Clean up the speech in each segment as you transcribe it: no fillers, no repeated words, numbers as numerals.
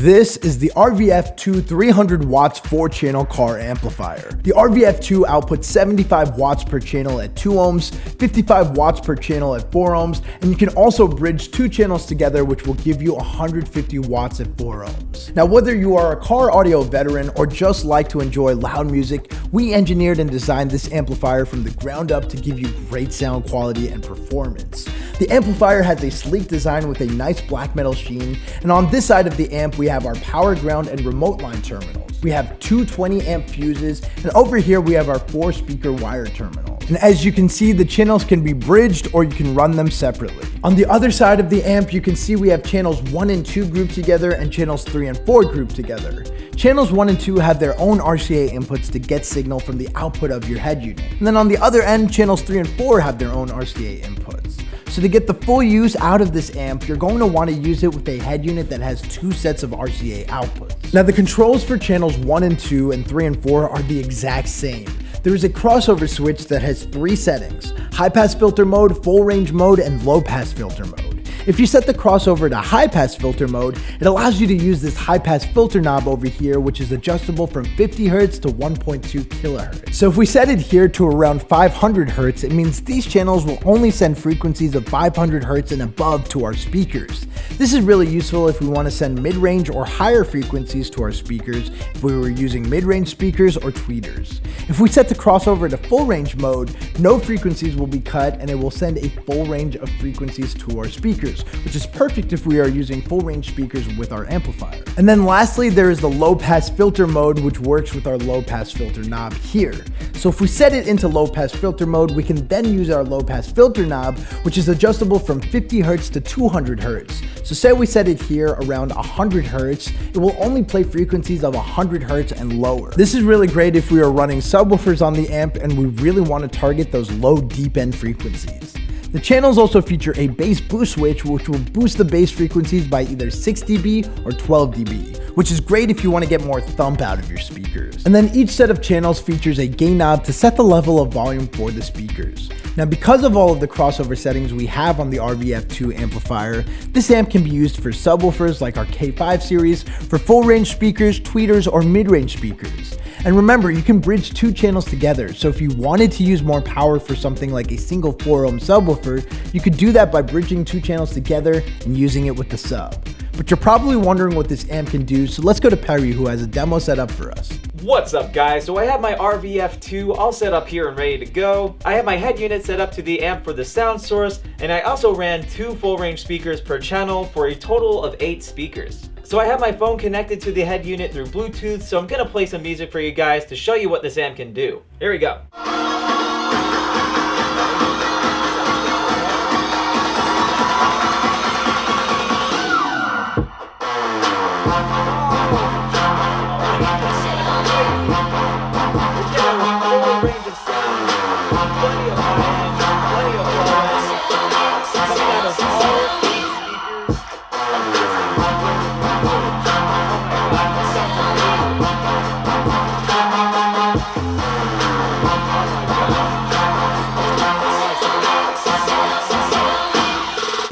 This is the RVF-2 300 watts 4-channel car amplifier. The RVF-2 outputs 75 watts per channel at 2 ohms, 55 watts per channel at 4 ohms, and you can also bridge 2 channels together, which will give you 150 watts at 4 ohms. Now, whether you are a car audio veteran or just like to enjoy loud music, we engineered and designed this amplifier from the ground up to give you great sound quality and performance. The amplifier has a sleek design with a nice black metal sheen, and on this side of the amp we have our power, ground, and remote line terminals. We have 2 20 amp fuses, and over here we have our 4 speaker wire terminals. And as you can see, the channels can be bridged or you can run them separately. On the other side of the amp, you can see we have channels 1 and 2 grouped together and channels 3 and 4 grouped together. Channels 1 and 2 have their own RCA inputs to get signal from the output of your head unit. And then on the other end, channels 3 and 4 have their own RCA inputs. So to get the full use out of this amp, you're going to want to use it with a head unit that has 2 sets of RCA outputs. Now the controls for channels 1 and 2 and 3 and 4 are the exact same. There is a crossover switch that has 3 settings: high pass filter mode, full range mode, and low pass filter mode. If you set the crossover to high pass filter mode, it allows you to use this high pass filter knob over here, which is adjustable from 50 Hz to 1.2 kHz. So if we set it here to around 500 Hz, it means these channels will only send frequencies of 500 Hz and above to our speakers. This is really useful if we want to send mid-range or higher frequencies to our speakers if we were using mid-range speakers or tweeters. If we set the crossover to full range mode, no frequencies will be cut and it will send a full range of frequencies to our speakers, which is perfect if we are using full range speakers with our amplifier. And then lastly, there is the low pass filter mode, which works with our low pass filter knob here. So if we set it into low pass filter mode, we can then use our low pass filter knob, which is adjustable from 50 Hz to 200 Hz. So say we set it here around 100 Hz, it will only play frequencies of 100 Hz and lower. This is really great if we are running subwoofers on the amp and we really want to target those low deep end frequencies. The channels also feature a bass boost switch, which will boost the bass frequencies by either 6 dB or 12 dB, which is great if you want to get more thump out of your speakers. And then each set of channels features a gain knob to set the level of volume for the speakers. Now, because of all of the crossover settings we have on the RVF-2 amplifier, this amp can be used for subwoofers like our K5 series, for full range speakers, tweeters, or mid-range speakers. And remember, you can bridge 2 channels together, so if you wanted to use more power for something like a single 4 ohm subwoofer, you could do that by bridging 2 channels together and using it with the sub. But you're probably wondering what this amp can do, so let's go to Perry, who has a demo set up for us. What's up, guys? So I have my RVF-2 all set up here and ready to go. I have my head unit set up to the amp for the sound source, and I also ran 2 full range speakers per channel for a total of 8 speakers. So I have my phone connected to the head unit through Bluetooth, so I'm gonna play some music for you guys to show you what this amp can do. Here we go.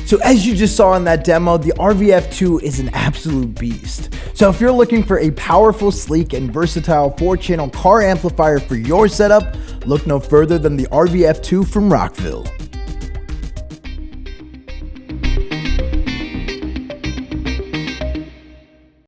So as you just saw in that demo, the RVF-2 is an absolute beast. So if you're looking for a powerful, sleek, and versatile 4-channel car amplifier for your setup, look no further than the RVF-2 from Rockville.